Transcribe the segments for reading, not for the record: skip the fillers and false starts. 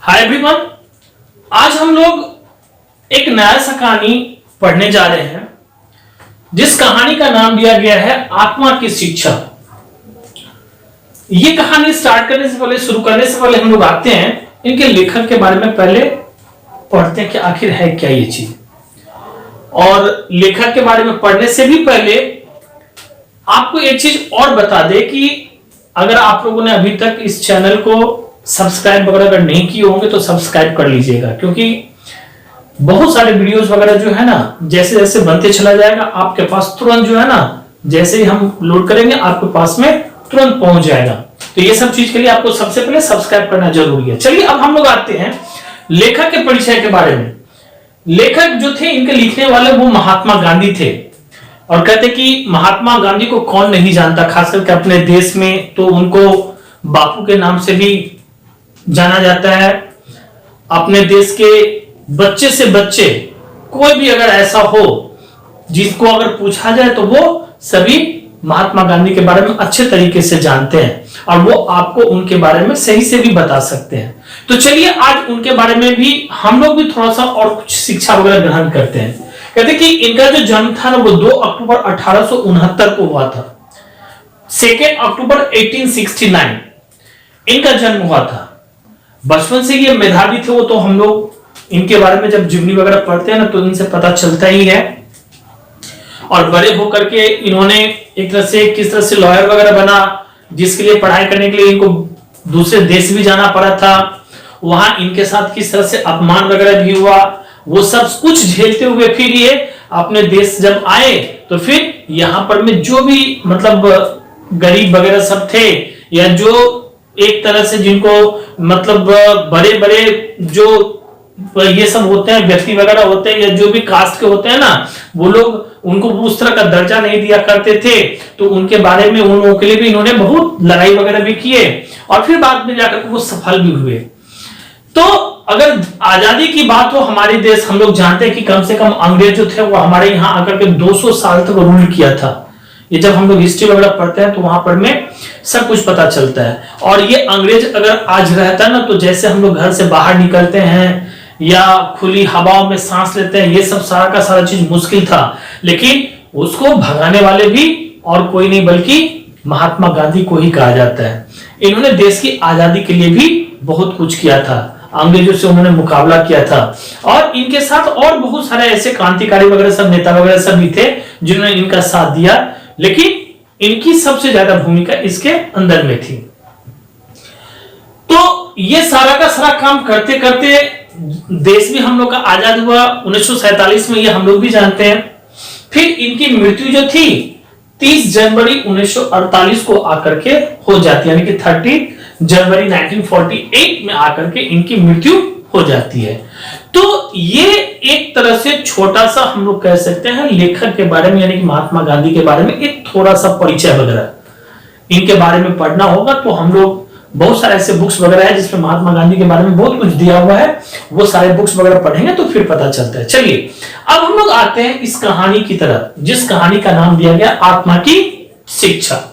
Hi everyone, आज हम लोग एक नया सा कहानी पढ़ने जा रहे हैं जिस कहानी का नाम दिया गया है आत्मा की शिक्षा। ये कहानी स्टार्ट करने से पहले, शुरू करने से पहले हम लोग आते हैं इनके लेखक के बारे में पहले पढ़ते हैं कि आखिर है क्या ये चीज। और लेखक के बारे में पढ़ने से भी पहले आपको एक चीज और बता दे कि अगर आप लोगों ने अभी तक इस चैनल को सब्सक्राइब वगैरह अगर नहीं किए होंगे तो सब्सक्राइब कर लीजिएगा, क्योंकि बहुत सारे वीडियोस वगैरह जो है ना जैसे जैसे बनते चला जाएगा आपके पास तुरंत जो है ना, जैसे ही हम लोड करेंगे आपके पास में तुरंत पहुंच जाएगा। तो ये सब चीज के लिए आपको सबसे पहले सब्सक्राइब करना जरूरी है। चलिए अब हम लोग आते हैं लेखक के परिचय के बारे में। लेखक जो थे इनके लिखने वाले वो महात्मा गांधी थे, और कहते कि महात्मा गांधी को कौन नहीं जानता, खास करके अपने देश में तो उनको बापू के नाम से भी जाना जाता है। अपने देश के बच्चे से बच्चे कोई भी अगर ऐसा हो जिसको अगर पूछा जाए तो वो सभी महात्मा गांधी के बारे में अच्छे तरीके से जानते हैं और वो आपको उनके बारे में सही से भी बता सकते हैं। तो चलिए आज उनके बारे में भी हम लोग भी थोड़ा सा और कुछ शिक्षा वगैरह ग्रहण करते हैं। कहते कि इनका जो जन्म था ना वो 2 अक्टूबर 1869 को हुआ था। 2 अक्टूबर 1869 इनका जन्म हुआ था। बचपन से ये मेधावी थे, वो तो हम लोग इनके बारे में जब जीवनी वगैरह पढ़ते हैं ना तो इनसे पता चलता ही है। और बड़े होकर के इन्होंने एक तरह से किस तरह से लॉयर वगैरह बना, जिसके लिए पढ़ाई करने के लिए इनको दूसरे देश भी जाना पड़ा था। वहां इनके साथ किस तरह से अपमान वगैरह भी हुआ, वो सब कुछ झेलते हुए फिर ये अपने देश जब आए तो फिर यहाँ पर में जो भी मतलब गरीब वगैरह सब थे या जो एक तरह से जिनको मतलब बड़े बड़े जो ये सब होते हैं व्यक्ति वगैरह होते हैं या जो भी कास्ट के होते हैं ना, वो लोग उनको उस तरह का दर्जा नहीं दिया करते थे। तो उनके बारे में उन लोगों के लिए भी इन्होंने बहुत लड़ाई वगैरह भी किए और फिर बाद में जाकर वो सफल भी हुए। तो अगर आजादी की बात हो, हमारे देश हम लोग जानते हैं कि कम से कम अंग्रेज जो थे वो हमारे यहाँ आकर के 200 साल तक रूल किया था। ये जब हम लोग हिस्ट्री वगैरह पढ़ते हैं तो वहां पर में सब कुछ पता चलता है। और ये अंग्रेज अगर आज रहता ना तो जैसे हम लोग घर से बाहर निकलते हैं या खुली हवाओं में सांस लेते हैं, ये सब सारा का सारा चीज मुश्किल था, लेकिन उसको भगाने वाले भी और कोई नहीं बल्कि महात्मा गांधी को ही कहा जाता है। इन्होंने देश की आजादी के लिए भी बहुत कुछ किया था, अंग्रेजों से उन्होंने मुकाबला किया था। और इनके साथ और बहुत सारे ऐसे क्रांतिकारी वगैरह सब नेता वगैरह सब भी थे जिन्होंने इनका साथ दिया, लेकिन इनकी सबसे ज्यादा भूमिका इसके अंदर में थी। तो ये सारा का सारा काम करते करते देश भी हम लोग का आजाद हुआ 1947 में, ये हम लोग भी जानते हैं। फिर इनकी मृत्यु जो थी 30 जनवरी 1948 को आकर के हो जाती है, यानी कि 30 जनवरी 1948 में आकर के इनकी मृत्यु हो जाती है। तो ये एक तरह से छोटा सा हम लोग कह सकते हैं लेखक के बारे में, यानी कि महात्मा गांधी के बारे में एक थोड़ा सा परिचय वगैरह इनके बारे में पढ़ना होगा। तो हम लोग बहुत सारे ऐसे बुक्स वगैरह है जिसमें महात्मा गांधी के बारे में बहुत कुछ दिया हुआ है, वो सारे बुक्स वगैरह पढ़ेंगे तो फिर पता चलता है। चलिए अब हम लोग आते हैं इस कहानी की तरफ, जिस कहानी का नाम दिया गया आत्मा की शिक्षा।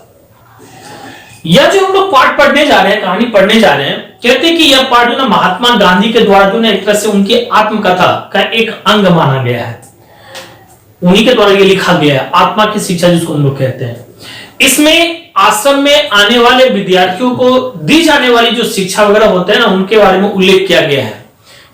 यह जो हम लोग पाठ पढ़ने जा रहे हैं, कहानी पढ़ने जा रहे हैं, कहते हैं कि यह पाठ जो ना महात्मा गांधी के द्वारा जो ना एक तरह से उनकी आत्मकथा का एक अंग माना गया है। उन्हीं के द्वारा ये लिखा गया है आत्मा की शिक्षा, जिसको हम लोग कहते हैं। इसमें आश्रम में आने वाले विद्यार्थियों को दी जाने वाली जो शिक्षा वगैरह होते हैं ना, उनके बारे में उल्लेख किया गया है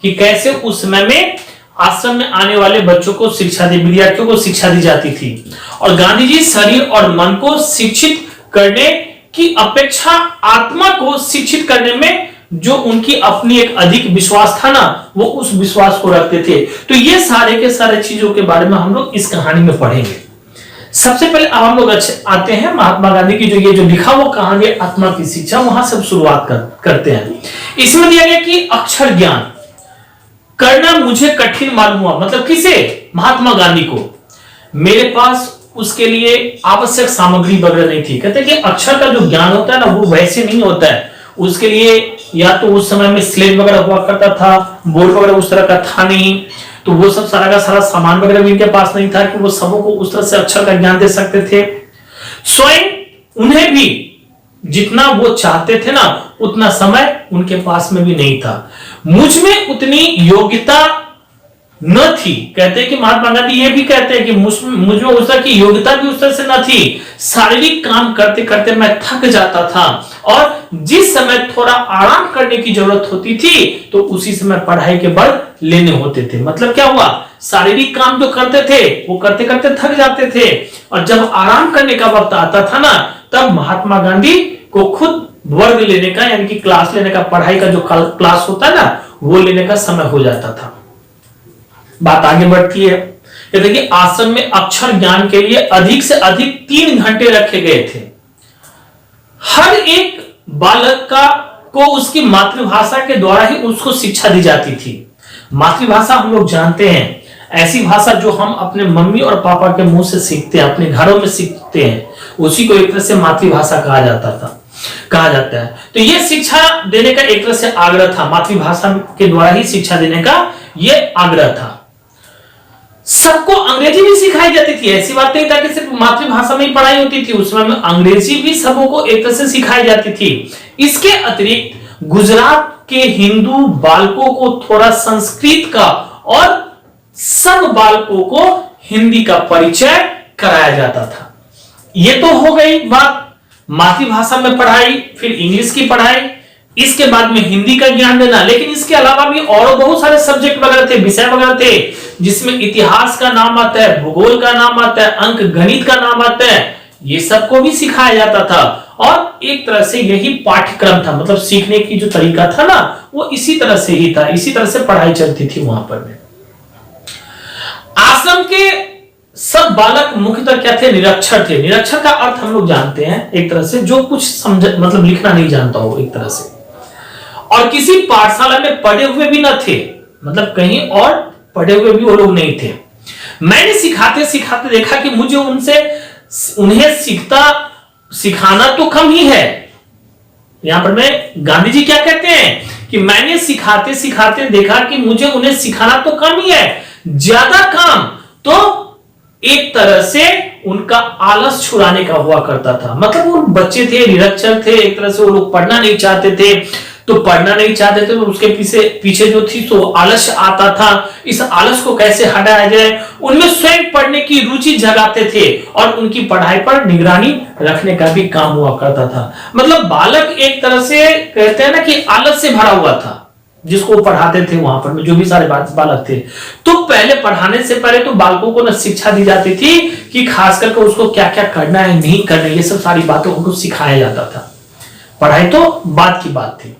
कि कैसे उस समय में आश्रम में आने वाले बच्चों को शिक्षा दी, विद्यार्थियों को शिक्षा दी जाती थी। और गांधी जी शरीर और मन को शिक्षित करने की अपेक्षा आत्मा को शिक्षित करने में जो उनकी अपनी एक अधिक विश्वास था ना, वो उस विश्वास को रखते थे। तो ये सारे के सारे चीजों के बारे में हम लोग इस कहानी में पढ़ेंगे। सबसे पहले अब हम लोग आते हैं महात्मा गांधी की जो ये जो लिखा वो कहानी आत्मा की शिक्षा, वहां से शुरुआत करते हैं। इसमें दिया गया कि अक्षर ज्ञान करना मुझे कठिन मालूम हुआ। मतलब किसे? महात्मा गांधी को। मेरे पास उसके लिए आवश्यक सामग्री वगैरह नहीं थी। कहते कि अक्षर का जो ज्ञान होता है ना वो वैसे नहीं होता है, उसके लिए या तो उस समय में स्लेट वगैरह हुआ करता था, बोर्ड वगैरह उस तरह का था नहीं, तो वो सब सारा का सारा सामान वगैरह भी इनके पास नहीं था कि वो सबों को उस तरह से अक्षर का ज्ञान दे सकते थे। स्वयं उन्हें भी जितना वो चाहते थे ना उतना समय उनके पास में भी नहीं था। मुझ में उतनी योग्यता न थी। कहते हैं कि महात्मा गांधी ये भी कहते हैं कि मुझ में उस तरह की योग्यता भी उस तरह से न थी। शारीरिक काम करते करते मैं थक जाता था और जिस समय थोड़ा आराम करने की जरूरत होती थी तो उसी समय पढ़ाई के बल लेने होते थे। मतलब क्या हुआ, शारीरिक काम जो करते थे वो करते करते थक जाते थे और जब आराम करने का वक्त आता था ना तब महात्मा गांधी को खुद वर्ग लेने का यानी कि क्लास लेने का, पढ़ाई का जो क्लास होता है ना वो लेने का समय हो जाता था। बात आगे बढ़ती है। कहते कि आश्रम में अक्षर ज्ञान के लिए अधिक से अधिक 3 घंटे रखे गए थे। हर एक बालक को उसकी मातृभाषा के द्वारा ही उसको शिक्षा दी जाती थी। मातृभाषा हम लोग जानते हैं, ऐसी भाषा जो हम अपने मम्मी और पापा के मुंह से सीखते हैं, अपने घरों में सीखते हैं, उसी को एक तरह से मातृभाषा कहा जाता है। तो यह शिक्षा देने का एक तरह से आग्रह था, मातृभाषा के द्वारा ही शिक्षा देने का यह आग्रह था। सबको अंग्रेजी भी सिखाई जाती थी, ऐसी बात नहीं था कि सिर्फ मातृभाषा में ही पढ़ाई होती थी, उसमें अंग्रेजी भी सबों को एक तरह से सिखाई जाती थी। इसके अतिरिक्त गुजरात के हिंदू बालकों को थोड़ा संस्कृत का और सब बालकों को हिंदी का परिचय कराया जाता था। यह तो हो गई बात मातृभाषा में पढ़ाई, फिर इंग्लिश की पढ़ाई, इसके बाद में हिंदी का ज्ञान देना। लेकिन इसके अलावा भी और बहुत सारे सब्जेक्ट वगैरह थे, विषय वगैरह थे, जिसमें इतिहास का नाम आता है, भूगोल का नाम आता है, अंक गणित का नाम आता है, ये सबको भी सिखाया जाता था। और एक तरह से यही पाठ्यक्रम था, मतलब सीखने की जो तरीका था ना वो इसी तरह से ही था, इसी तरह से पढ़ाई चलती थी वहां पर में। आश्रम के सब बालक मुख्यतः क्या थे, निरक्षर थे। निरक्षर का अर्थ हम लोग जानते हैं एक तरह से जो कुछ समझ मतलब लिखना नहीं जानता हो एक तरह से, और किसी पाठशाला में पढ़े हुए भी न थे, मतलब कहीं और पढ़े हुए भी वो लोग नहीं थे। मैंने सिखाते सिखाते देखा कि मुझे उन्हें सिखाना तो कम ही है। यहां पर मैं गांधी जी क्या कहते हैं कि मैंने सिखाते सिखाते देखा कि मुझे उन्हें सिखाना तो कम ही है, ज्यादा काम तो एक तरह से उनका आलस छुड़ाने का हुआ करता था। मतलब वो बच्चे थे, निरक्षर थे, एक तरह से वो लोग पढ़ना नहीं चाहते थे, तो उसके पीछे जो थी तो आलस आता था। इस आलस को कैसे हटाया जाए, उनमें स्वयं पढ़ने की रुचि जगाते थे और उनकी पढ़ाई पर निगरानी रखने का भी काम हुआ करता था। मतलब बालक एक तरह से कहते हैं ना कि आलस से भरा हुआ था जिसको पढ़ाते थे वहां पर जो भी सारे बालक थे। तो पहले पढ़ाने से पहले तो बालकों को न शिक्षा दी जाती थी कि खास करके उसको क्या क्या करना है, नहीं करना है, ये सब सारी बातों को सिखाया जाता था। पढ़ाई तो बात की बात थी।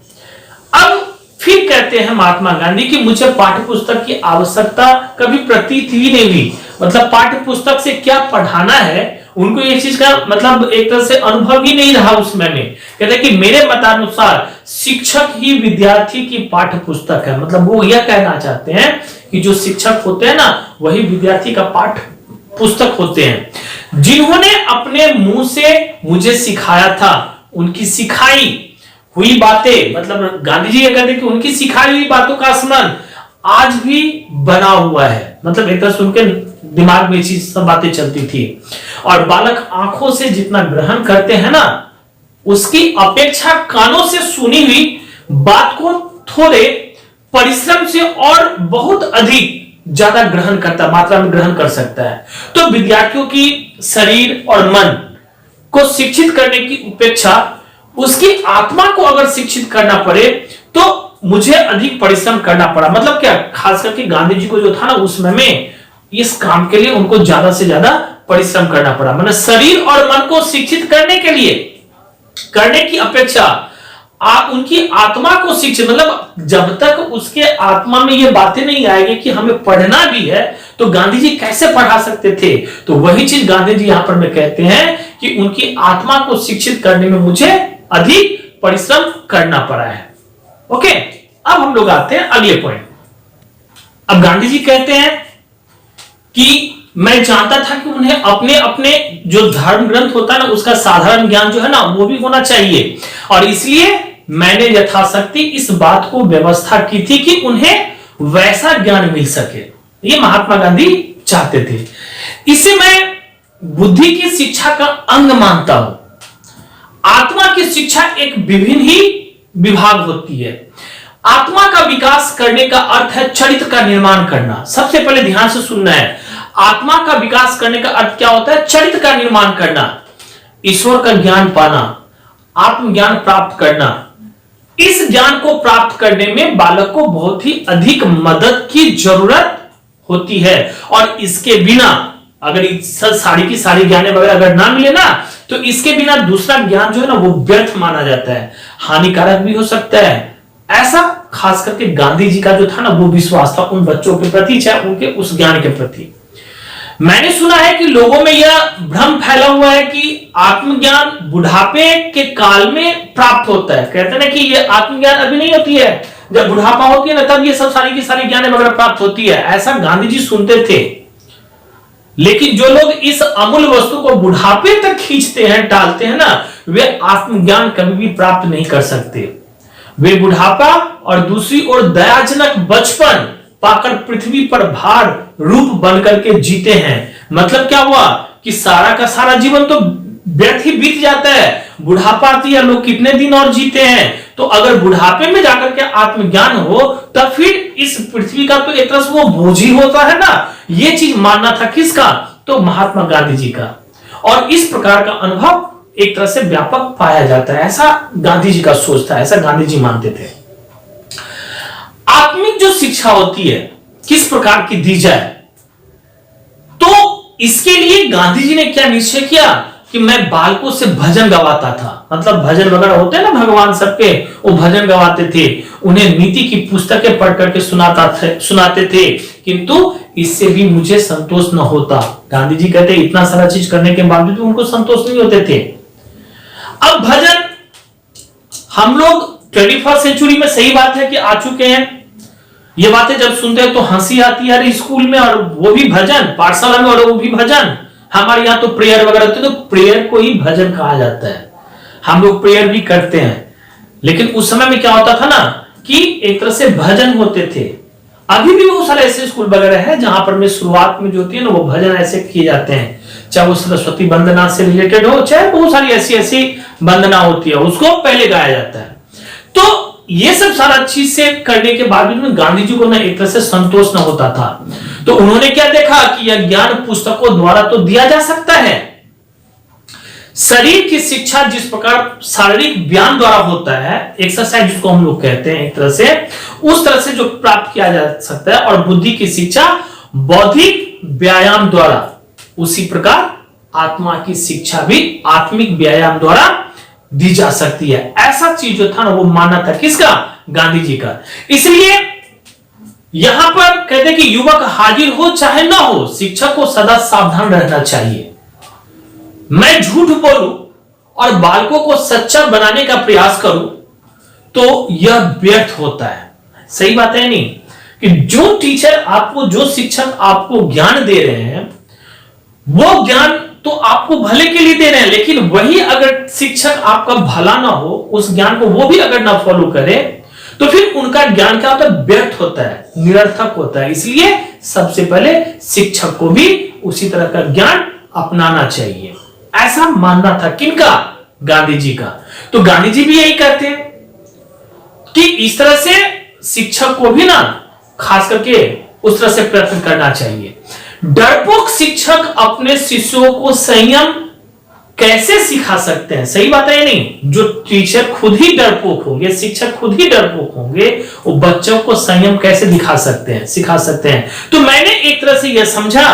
अब फिर कहते हैं महात्मा गांधी कि मुझे पाठ्य पुस्तक की आवश्यकता कभी प्रतीत ही नहीं हुई। मतलब पाठ्य पुस्तक से क्या पढ़ाना है उनको ये चीज का मतलब एक तरह से अनुभव ही नहीं रहा उस समय में। कहते हैं कि मेरे मतानुसार शिक्षक ही विद्यार्थी की पाठ्य पुस्तक है। मतलब वो यह कहना चाहते हैं कि जो शिक्षक होते हैं ना वही विद्यार्थी का पाठ्य पुस्तक होते हैं। जिन्होंने अपने मुंह से मुझे सिखाया था, उनकी सिखाई हुई बातें, मतलब गांधी जी ये कहते हैं कि उनकी सिखाई हुई बातों का स्मरण आज भी बना हुआ है। मतलब एक तरह से उनके दिमाग में चीज सब बातें चलती थी। और बालक आंखों से जितना ग्रहण करते हैं ना उसकी अपेक्षा कानों से सुनी हुई बात को थोड़े परिश्रम से और बहुत अधिक ज्यादा ग्रहण करता, मात्रा में ग्रहण कर सकता है। तो विद्यार्थियों की शरीर और मन को शिक्षित करने की अपेक्षा उसकी आत्मा को अगर शिक्षित करना पड़े तो मुझे अधिक परिश्रम करना पड़ा। मतलब क्या, खास करके गांधी जी को जो था ना उस समय में इस काम के लिए उनको ज्यादा से ज्यादा परिश्रम करना पड़ा। मतलब शरीर और मन को शिक्षित करने के लिए करने की अपेक्षा आप उनकी आत्मा को शिक्षित, मतलब जब तक उसके आत्मा में ये बातें नहीं आएगी कि हमें पढ़ना भी है तो गांधी जी कैसे पढ़ा सकते थे। तो वही चीज गांधी जी यहां पर में कहते हैं कि उनकी आत्मा को शिक्षित करने में मुझे अधिक परिश्रम करना पड़ा है। ओके, अब हम लोग आते हैं अगले पॉइंट। अब गांधी जी कहते हैं कि मैं जानता था कि उन्हें अपने अपने जो धर्म ग्रंथ होता है ना उसका साधारण ज्ञान जो है ना वो भी होना चाहिए, और इसलिए मैंने यथाशक्ति इस बात को व्यवस्था की थी कि उन्हें वैसा ज्ञान मिल सके। ये महात्मा गांधी चाहते थे। इसे मैं बुद्धि की शिक्षा का अंग मानता हूं। आत्मा की शिक्षा एक विभिन्न ही विभाग होती है। आत्मा का विकास करने का अर्थ है चरित्र का निर्माण करना। सबसे पहले ध्यान से सुनना है, आत्मा का विकास करने का अर्थ क्या होता है? चरित्र का निर्माण करना, ईश्वर का ज्ञान पाना, आत्मज्ञान प्राप्त करना। इस ज्ञान को प्राप्त करने में बालक को बहुत ही अधिक मदद की जरूरत होती है, और इसके बिना अगर सारी की सारी ज्ञान वगैरह अगर ना मिले ना, तो इसके बिना दूसरा ज्ञान जो है ना वो व्यर्थ माना जाता है, हानिकारक भी हो सकता है। ऐसा खास करके गांधी जी का जो था ना वो विश्वास था उन बच्चों के प्रति, चाहे उनके उस ज्ञान के प्रति। मैंने सुना है कि लोगों में यह भ्रम फैला हुआ है कि आत्मज्ञान बुढ़ापे के काल में प्राप्त होता है। कहते हैं ना कि ये आत्मज्ञान अभी नहीं होती है, जब बुढ़ापा होती है ना तब ये सब सारी की सारी ज्ञान वगैरह प्राप्त होती है, ऐसा गांधी जी सुनते थे। लेकिन जो लोग इस अमूल्य वस्तु को बुढ़ापे तक खींचते हैं, टालते हैं ना, वे आत्मज्ञान कभी भी प्राप्त नहीं कर सकते। वे बुढ़ापा और दूसरी ओर दयाजनक बचपन पाकर पृथ्वी पर भार रूप बनकर के जीते हैं। मतलब क्या हुआ कि सारा का सारा जीवन तो व्यर्थ ही बीत जाता है, बुढ़ापा आती है, लोग कितने दिन और जीते हैं। तो अगर बुढ़ापे में जाकर के आत्मज्ञान हो तब फिर इस पृथ्वी का तो एक तरह से वो बोझ ही होता है ना। ये चीज मानना था किसका? तो महात्मा गांधी जी का। और इस प्रकार का अनुभव एक तरह से व्यापक पाया जाता है, ऐसा गांधी जी का सोच था, ऐसा गांधी जी मानते थे। आत्मिक जो शिक्षा होती है किस प्रकार की दी जाए, तो इसके लिए गांधी जी ने क्या निश्चय किया कि मैं बालकों से भजन गवाता था। मतलब भजन वगैरह होते हैं ना भगवान सबके, वो भजन गवाते थे, उन्हें नीति की पुस्तकें पढ़ करके सुनाते थे, किंतु इससे भी मुझे संतोष न होता। गांधी जी कहते इतना सारा चीज करने के बावजूद भी उनको संतोष नहीं होते थे। अब भजन हम लोग 21st सेंचुरी में सही बात है कि आ चुके हैं, ये बातें जब सुनते हैं तो हंसी आती है, अरे स्कूल में और वो भी भजन, पाठशाला में और वो भी भजन। हमारे यहाँ तो प्रेयर वगैरह होते हैं, तो प्रेयर को ही भजन कहा जाता है। हम लोग प्रेयर भी करते हैं, लेकिन उस समय में क्या होता था ना कि एक तरह से भजन होते थे। अभी भी बहुत सारे ऐसे स्कूल वगैरह है जहां पर में शुरुआत में जो होती है ना वो भजन ऐसे किए जाते हैं, चाहे वो सरस्वती वंदना से रिलेटेड हो, चाहे बहुत सारी ऐसी ऐसी वंदना होती है, उसको पहले गाया जाता है। तो ये सब सारा चीज से करने के बाद में गांधी जी को ना एक तरह से संतोष न होता था। तो उन्होंने क्या देखा कि यह ज्ञान पुस्तकों द्वारा तो दिया जा सकता है, शरीर की शिक्षा जिस प्रकार शारीरिक व्यायाम द्वारा होता है, एक्सरसाइज जिसको हम लोग कहते हैं एक तरह से, उस तरह से जो प्राप्त किया जा सकता है, और बुद्धि की शिक्षा बौद्धिक व्यायाम द्वारा, उसी प्रकार आत्मा की शिक्षा भी आत्मिक व्यायाम द्वारा दी जा सकती है। ऐसा चीज जो था ना वो मानना था किसका? गांधी जी का। इसलिए यहां पर कहते कि युवक हाजिर हो चाहे ना हो, शिक्षक को सदा सावधान रहना चाहिए। मैं झूठ बोलूं और बालकों को सच्चा बनाने का प्रयास करूं तो यह व्यर्थ होता है। सही बात है नहीं कि जो टीचर आपको, जो शिक्षक आपको ज्ञान दे रहे हैं वो ज्ञान तो आपको भले के लिए दे रहे हैं, लेकिन वही अगर शिक्षक आपका भला ना हो, उस ज्ञान को वो भी अगर ना फॉलो करे तो फिर उनका ज्ञान क्या होता है? व्यर्थ होता है, निरर्थक होता है। इसलिए सबसे पहले शिक्षक को भी उसी तरह का ज्ञान अपनाना चाहिए, ऐसा मानना था किनका? गांधी जी का। तो गांधी जी भी यही कहते हैं कि इस तरह से शिक्षक को भी ना खास करके उस तरह से प्रयत्न करना चाहिए। डरपोक शिक्षक अपने शिष्यों को संयम कैसे सिखा सकते हैं? सही बात है नहीं? जो टीचर खुद ही डरपोक होंगे, शिक्षक खुद ही डरपोक होंगे, वो बच्चों को संयम कैसे दिखा सकते हैं, सिखा सकते हैं? तो मैंने एक तरह से यह समझा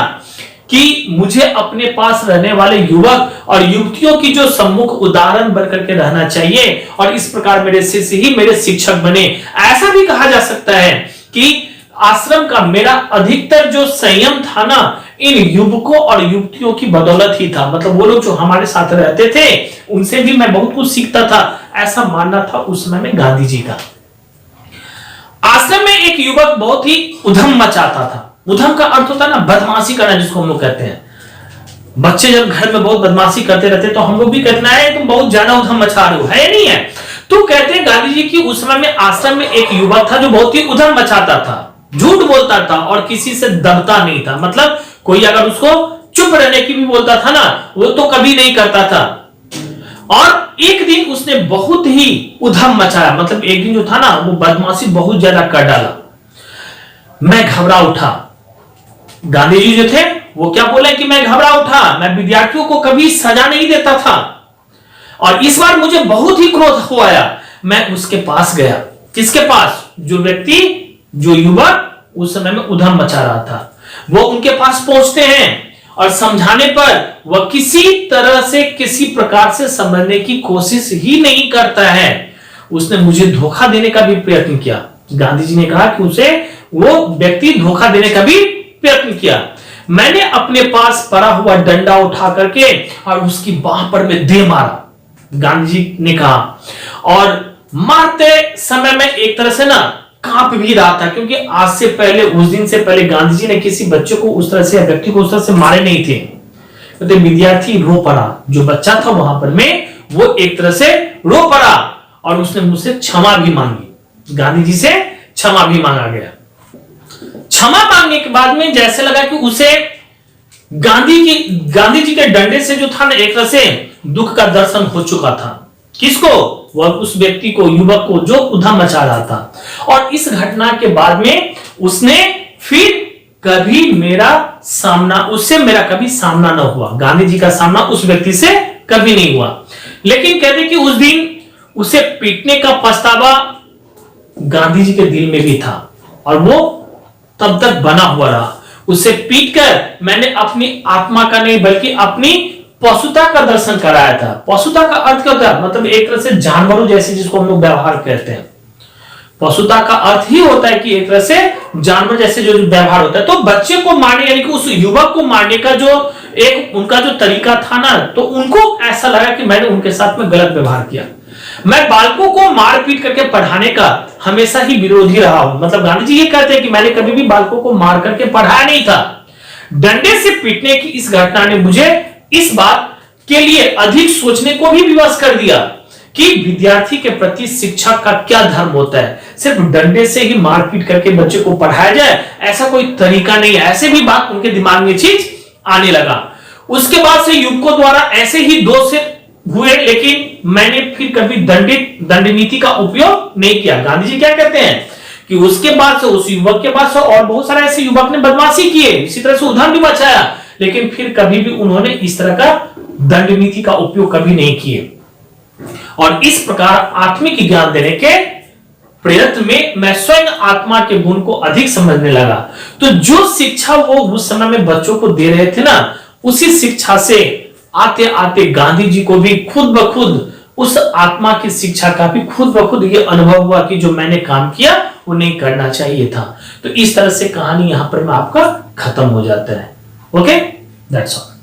कि मुझे अपने पास रहने वाले युवक और युवतियों की जो सम्मुख उदाहरण बनकर के रहना चाहिए, और इस प्रकार मेरे शिष्य ही मेरे शिक्षक बने। ऐसा भी कहा जा सकता है कि आश्रम का मेरा अधिकतर जो संयम था ना इन युवकों और युवतियों की बदौलत ही था। मतलब वो लोग जो हमारे साथ रहते थे उनसे भी मैं बहुत कुछ सीखता था, ऐसा मानना था उस समय में गांधी जी का। आश्रम में एक युवक बहुत ही उधम मचाता था। उधम का अर्थ होता है ना बदमाशी करना, जिसको हम लोग कहते हैं। बच्चे जब घर में बहुत बदमाशी करते रहते तो हम लोग भी कहते हैं तुम बहुत ज्यादा उधम मचा रहे हो, है नहीं है? तो कहते हैं गांधी जी की उस समय में आश्रम में एक युवक था जो बहुत ही उधम मचाता था, झूठ बोलता था और किसी से दबता नहीं था। मतलब कोई अगर उसको चुप रहने की भी बोलता था ना, वो तो कभी नहीं करता था। और एक दिन उसने बहुत ही उधम मचाया, मतलब एक दिन जो था ना वो बदमाशी बहुत ज्यादा कर डाला। मैं घबरा उठा। गांधी जी जो थे वो क्या बोले कि मैं घबरा उठा, मैं विद्यार्थियों को कभी सजा नहीं देता था और इस बार मुझे बहुत ही क्रोध हो आया। मैं उसके पास गया। किसके पास? जो व्यक्ति, जो युवक उस समय में उधम मचा रहा था, वो उनके पास पहुंचते हैं और समझाने पर वह किसी तरह से, किसी प्रकार से समझने की कोशिश ही नहीं करता है। उसने मुझे धोखा देने का भी प्रयत्न किया। गांधी जी ने कहा कि उसे वो व्यक्ति धोखा देने का भी प्रयत्न किया। मैंने अपने पास पड़ा हुआ डंडा उठा करके और उसकी बाह पर मैं दे मारा, गांधी जी ने कहा। और मारते समय में एक तरह से ना कांप भी रहा था, क्योंकि आज से पहले, उस दिन से पहले गांधी जी ने किसी बच्चे को उस तरह से, व्यक्ति को उस तरह से मारे नहीं थे। तो विद्यार्थी रो पड़ा, जो बच्चा था वहां पर में, वो एक तरह से रो पड़ा और उसने मुझसे क्षमा भी मांगी। गांधी जी से क्षमा भी मांगा गया। क्षमा मांगने के बाद में जैसे लगा कि उसे गांधी जी के डंडे से जो था ना एक तरह से दुख का दर्शन हो चुका था। किसको? वह उस व्यक्ति को, युवक को जो उधम मचा रहा था। और इस घटना के बाद में उसने फिर कभी उससे मेरा कभी सामना न हुआ। गांधी जी का सामना उस व्यक्ति से कभी नहीं हुआ। लेकिन कहते कि उस दिन उसे पीटने का पछतावा गांधी जी के दिल में भी था और वो तब तक बना हुआ रहा। उसे पीटकर मैंने अपनी आत्मा का नहीं बल्कि अपनी पशुता का दर्शन कराया था। पशुता का अर्थ क्या होता है? मतलब एक तरह से जानवरों जैसे, जिसको हम लोग व्यवहार कहते हैं। पशुता का अर्थ ही होता है कि एक तरह से जानवर जैसे जो व्यवहार होता है। तो बच्चे को मारने, यानी कि उस युवक को मारने का जो एक उनका जो तरीका था ना, तो उनको ऐसा लगा कि मैंने उनके साथ में गलत व्यवहार किया। मैं बालकों को मार पीट करके पढ़ाने का हमेशा ही विरोधी रहा हूं। मतलब गांधी जी ये कहते हैं कि मैंने कभी भी बालकों को मार करके पढ़ाया नहीं था। डंडे से पीटने की इस घटना ने मुझे इस बात के लिए अधिक सोचने को भी विवश कर दिया कि विद्यार्थी के प्रति शिक्षक का क्या धर्म होता है। सिर्फ डंडे से ही मारपीट करके बच्चे को पढ़ाया जाए, ऐसा कोई तरीका नहीं है। ऐसे भी बात उनके दिमाग में चीज आने लगा। उसके बाद से युवकों द्वारा ऐसे ही दोष हुए, लेकिन मैंने फिर कभी दंड नीति का उपयोग नहीं किया। गांधी जी क्या कहते हैं कि उसके बाद से, उस युवक के बाद से और बहुत सारे ऐसे युवक ने बदमाशी किए, इसी तरह से उधम भी मचाया, लेकिन फिर कभी भी उन्होंने इस तरह का दंड नीति का उपयोग कभी नहीं किए। और इस प्रकार आत्मिक ज्ञान देने के प्रयत्न में मैं स्वयं आत्मा के गुण को अधिक समझने लगा। तो जो शिक्षा वो उस समय में बच्चों को दे रहे थे ना, उसी शिक्षा से आते आते गांधी जी को भी खुद ब खुद उस आत्मा की शिक्षा का भी खुद ब खुद ये अनुभव हुआ कि जो मैंने काम किया वो नहीं करना चाहिए था। तो इस तरह से कहानी यहां पर में आपका खत्म हो जाता है। Okay, that's all.